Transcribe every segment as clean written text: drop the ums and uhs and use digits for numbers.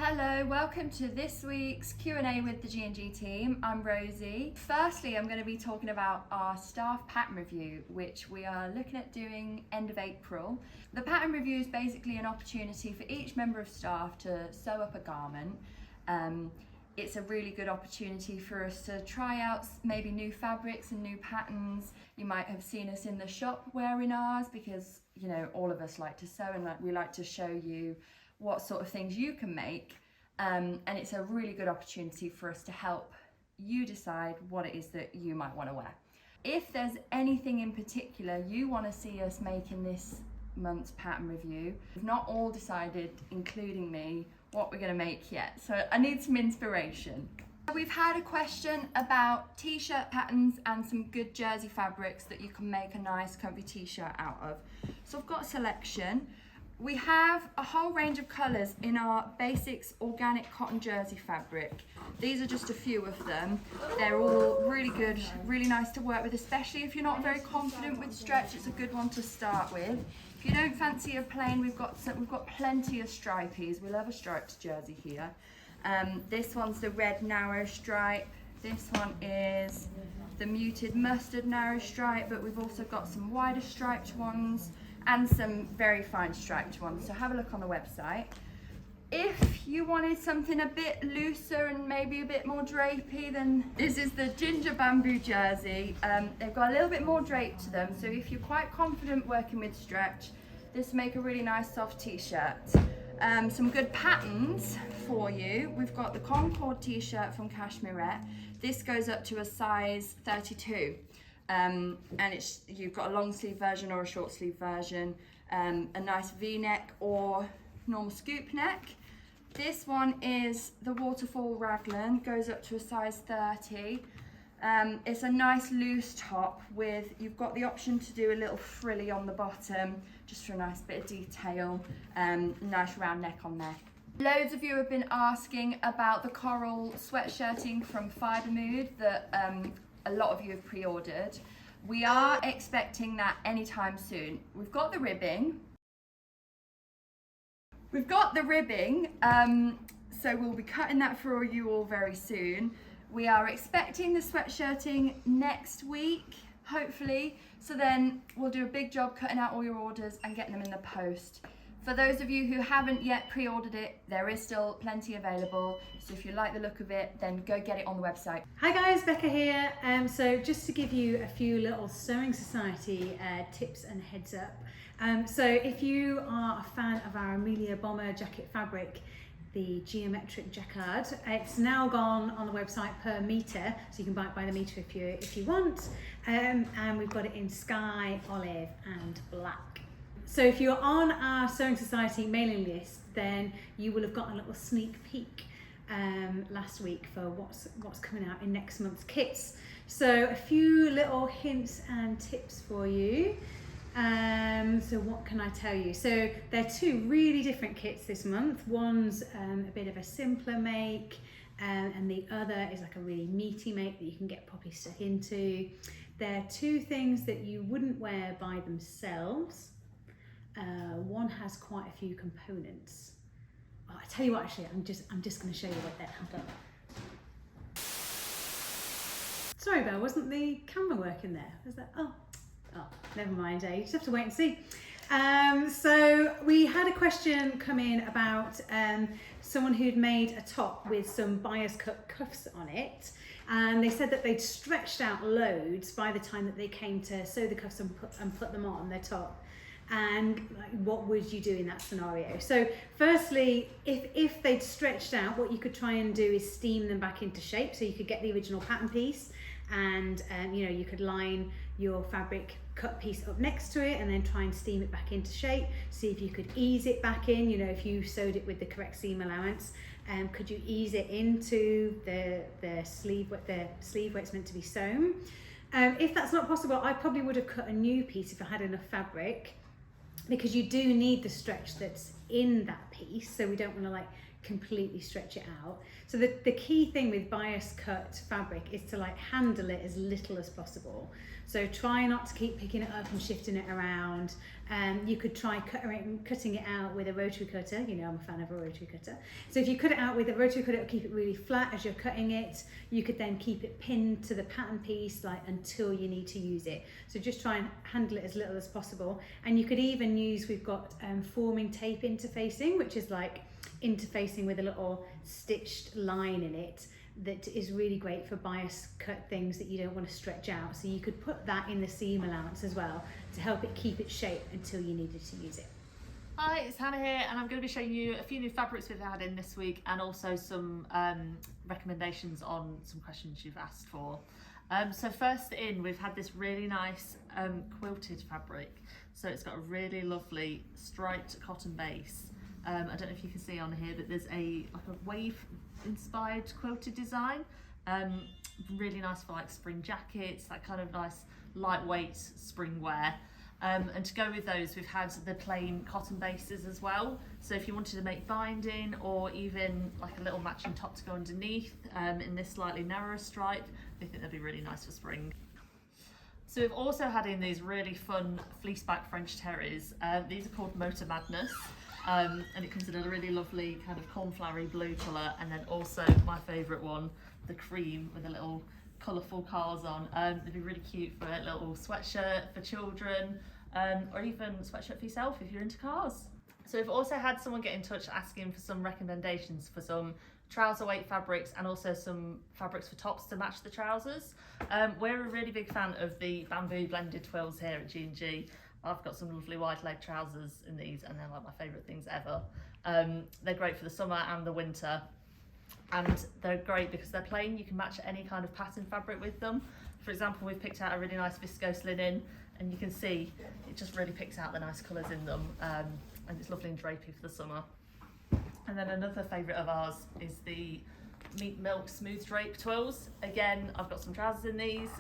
Hello, welcome to this week's Q&A with the G&G team. I'm Rosie. Firstly, I'm going to be talking about our staff pattern review, which we are looking at doing end of April. The pattern review is basically an opportunity for each member of staff to sew up a garment. It's a really good opportunity for us to try out maybe new fabrics and new patterns. You might have seen us in the shop wearing ours because, you know, all of us like to sew and we like to show you what sort of things you can make, and it's a really good opportunity for us to help you decide what it is that you might want to wear. If there's anything in particular you want to see us make in this month's pattern review, we've not all decided, including me, what we're going to make yet, so I need some inspiration. We've had a question about t-shirt patterns and some good jersey fabrics that you can make a nice comfy t-shirt out of. So I've got a selection. We have a whole range of colours in our basics organic cotton jersey fabric. These are just a few of them. They're all really good, really nice to work with, especially if you're not very confident with stretch. It's a good one to start with. If you don't fancy a plain, we've got plenty of stripies. We love a striped jersey here. This one's the red narrow stripe. This one is the muted mustard narrow stripe, but we've also got some wider striped ones and some very fine striped ones, so have a look on the website. If you wanted something a bit looser and maybe a bit more drapey, then this is the ginger bamboo jersey. They've got a little bit more drape to them, so if you're quite confident working with stretch, this will make a really nice soft t-shirt. Some good patterns for you. We've got the Concord t-shirt from Cashmerette. This goes up to a size 32. And you've got a long sleeve version or a short sleeve version, a nice v-neck or normal scoop neck. This one is the waterfall raglan, goes up to a size 30. It's a nice loose top with, you've got the option to do a little frilly on the bottom just for a nice bit of detail, nice round neck on there. Loads of you have been asking about the coral sweatshirting from Fibre Mood that a lot of you have pre-ordered. We are expecting that anytime soon. We've got the ribbing. So we'll be cutting that for you all very soon. We are expecting the sweatshirting next week, hopefully. So then we'll do a big job cutting out all your orders and getting them in the post. For those of you who haven't yet pre-ordered it, there is still plenty available. So if you like the look of it, then go get it on the website. Hi guys, Becca here. So just to give you a few little Sewing Society tips and heads up. So if you are a fan of our Amelia Bomber jacket fabric, the geometric jacquard, it's now gone on the website per metre, so you can buy it by the metre if you want. And we've got it in sky, olive and black. So if you're on our Sewing Society mailing list, then you will have got a little sneak peek last week for what's coming out in next month's kits. So a few little hints and tips for you. So what can I tell you? So there are two really different kits this month. One's a bit of a simpler make, and the other is like a really meaty make that you can get poppy stuck into. They're two things that you wouldn't wear by themselves. One has quite a few components. Oh, I tell you what, actually, I'm just going to show you what that happened. Sorry, Belle, wasn't the camera working there? Was that? Oh, never mind. You just have to wait and see. So we had a question come in about someone who'd made a top with some bias cut cuffs on it, and they said that they'd stretched out loads by the time that they came to sew the cuffs and put them on their top. And like, what would you do in that scenario? So firstly, if they'd stretched out, what you could try and do is steam them back into shape, so you could get the original pattern piece, and you know, you could line your fabric cut piece up next to it and then try and steam it back into shape. See if you could ease it back in, you know, if you sewed it with the correct seam allowance. Could you ease it into the sleeve where it's meant to be sewn? If that's not possible, I probably would have cut a new piece if I had enough fabric, because you do need the stretch that's in that piece, so we don't want to like completely stretch it out. So the key thing with bias cut fabric is to like handle it as little as possible. So try not to keep picking it up and shifting it around. You could try cutting it out with a rotary cutter. You know, I'm a fan of a rotary cutter. So if you cut it out with a rotary cutter, it'll keep it really flat as you're cutting it. You could then keep it pinned to the pattern piece like until you need to use it. So just try and handle it as little as possible. And you could even use, we've got forming tape interfacing, which is like interfacing with a little stitched line in it that is really great for bias cut things that you don't want to stretch out. So you could put that in the seam allowance as well to help it keep its shape until you needed to use it. Hi, it's Hannah here, and I'm going to be showing you a few new fabrics we've had in this week, and also some recommendations on some questions you've asked for. So first in, we've had this really nice quilted fabric. So it's got a really lovely striped cotton base. I don't know if you can see on here, but there's a wave inspired quilted design. Really nice for like spring jackets, that kind of nice lightweight spring wear. And to go with those, we've had the plain cotton bases as well. So if you wanted to make binding or even like a little matching top to go underneath in this slightly narrower stripe, I think they'd be really nice for spring. So we've also had in these really fun fleeceback French terries. These are called Motor Madness. And it comes in a really lovely kind of cornflowery blue colour, and then also my favourite one, the cream with a little colourful cars on. They'd be really cute for a little sweatshirt for children, or even sweatshirt for yourself if you're into cars. So we've also had someone get in touch asking for some recommendations for some trouser weight fabrics and also some fabrics for tops to match the trousers. We're a really big fan of the bamboo blended twills here at G&G. I've got some lovely wide leg trousers in these, and they're like my favourite things ever. They're great for the summer and the winter, and they're great because they're plain. You can match any kind of pattern fabric with them. For example, we've picked out a really nice viscose linen, and you can see it just really picks out the nice colours in them, and it's lovely and drapey for the summer. And then another favourite of ours is the Meat Milk Smooth Drape Twills. Again, I've got some trousers in these.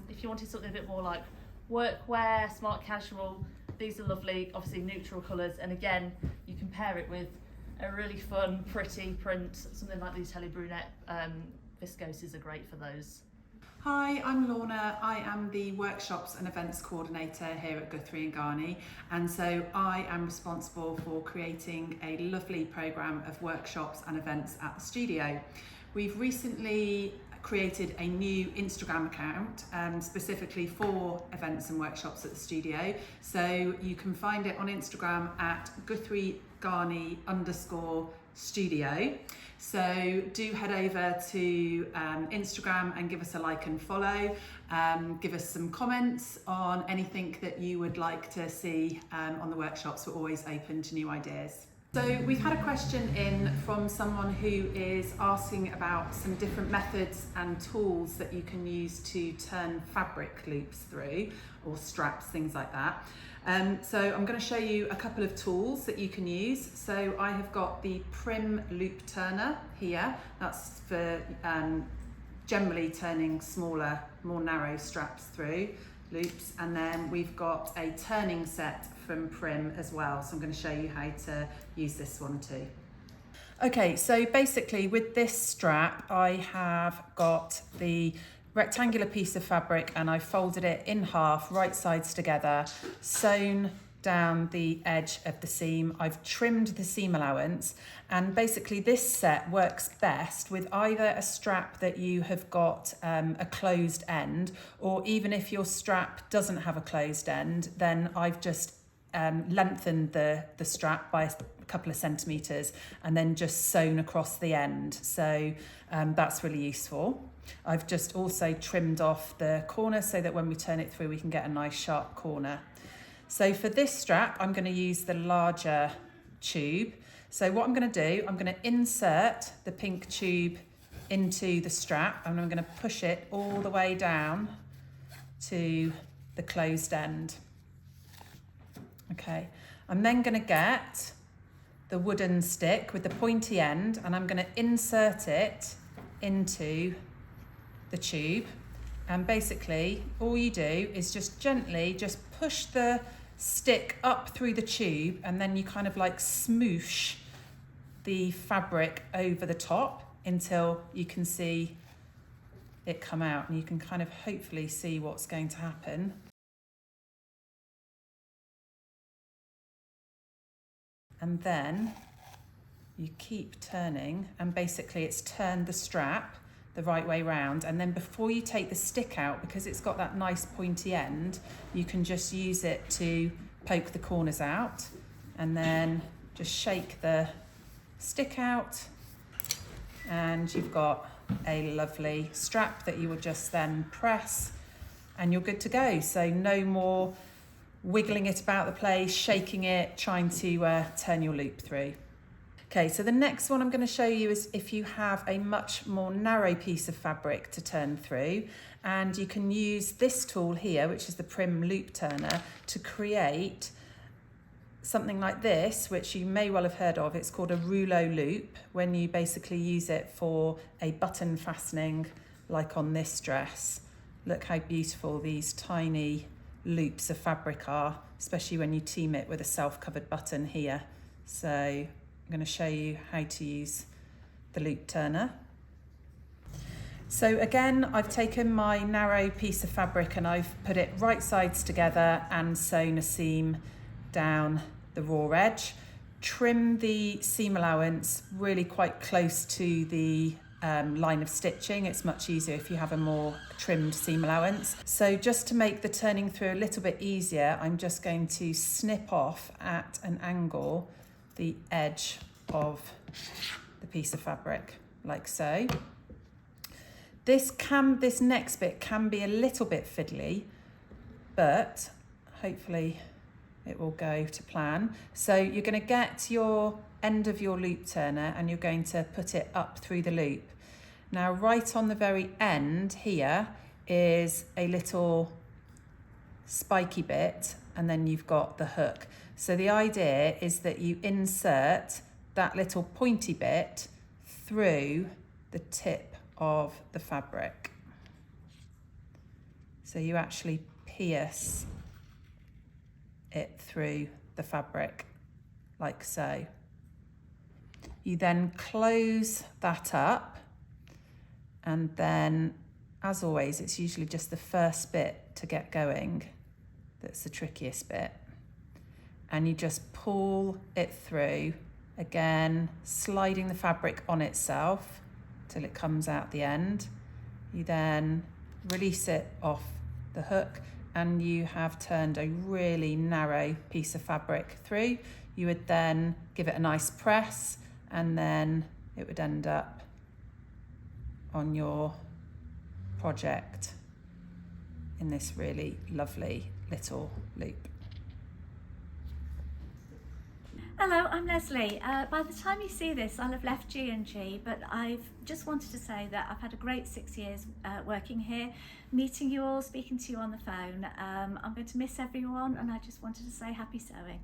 If you wanted something a bit more like workwear, smart casual, these are lovely, obviously neutral colours, and again you can pair it with a really fun pretty print, something like these Telly Brunette viscoses are great for those. Hi, I'm Lorna. I am the workshops and events coordinator here at Guthrie and Garney, and so I am responsible for creating a lovely programme of workshops and events at the studio. We've recently created a new Instagram account specifically for events and workshops at the studio. So you can find it on Instagram at GuthrieGarney_studio. So do head over to Instagram and give us a like and follow. Give us some comments on anything that you would like to see on the workshops. We're always open to new ideas. So we've had a question in from someone who is asking about some different methods and tools that you can use to turn fabric loops through, or straps, things like that. So I'm going to show you a couple of tools that you can use. So I have got the Prim Loop Turner here. That's for generally turning smaller, more narrow straps through loops. And then we've got a turning set from Prim as well. So I'm going to show you how to use this one too. Okay, so basically with this strap, I have got the rectangular piece of fabric and I folded it in half, right sides together, sewn down the edge of the seam. I've trimmed the seam allowance, and basically this set works best with either a strap that you have got a closed end, or even if your strap doesn't have a closed end, then I've just lengthened the strap by a couple of centimetres and then just sewn across the end. So that's really useful. I've just also trimmed off the corner so that when we turn it through we can get a nice sharp corner. So for this strap I'm going to use the larger tube. So what I'm going to do, I'm going to insert the pink tube into the strap and I'm going to push it all the way down to the closed end. Okay, I'm then going to get the wooden stick with the pointy end and I'm going to insert it into the tube, and basically all you do is just gently just push the stick up through the tube and then you kind of like smoosh the fabric over the top until you can see it come out, and you can kind of hopefully see what's going to happen. And then you keep turning, and basically it's turned the strap the right way round, and then before you take the stick out, because it's got that nice pointy end, you can just use it to poke the corners out, and then just shake the stick out, and you've got a lovely strap that you will just then press, and you're good to go. So no more wiggling it about the place, shaking it, trying to turn your loop through. Okay, so the next one I'm going to show you is if you have a much more narrow piece of fabric to turn through, and you can use this tool here, which is the Prim Loop Turner, to create something like this, which you may well have heard of. It's called a rouleau loop, when you basically use it for a button fastening, like on this dress. Look how beautiful these tiny loops of fabric are, especially when you team it with a self-covered button here. So I'm going to show you how to use the loop turner. So again, I've taken my narrow piece of fabric and I've put it right sides together and sewn a seam down the raw edge. Trim the seam allowance really quite close to the line of stitching. It's much easier if you have a more trimmed seam allowance. So just to make the turning through a little bit easier, I'm just going to snip off at an angle the edge of the piece of fabric, like so. This next bit can be a little bit fiddly, but hopefully it will go to plan. So you're going to get your end of your loop turner and you're going to put it up through the loop. Now, right on the very end here is a little spiky bit, and then you've got the hook. So the idea is that you insert that little pointy bit through the tip of the fabric. So you actually pierce it through the fabric, like so. You then close that up, and then, as always, it's usually just the first bit to get going that's the trickiest bit. And you just pull it through, again, sliding the fabric on itself till it comes out the end. You then release it off the hook, and you have turned a really narrow piece of fabric through. You would then give it a nice press, and then it would end up on your project in this really lovely little loop. Hello, I'm Leslie. By the time you see this, I'll have left G&G, but I've just wanted to say that I've had a great 6 years working here, meeting you all, speaking to you on the phone. I'm going to miss everyone, and I just wanted to say happy sewing.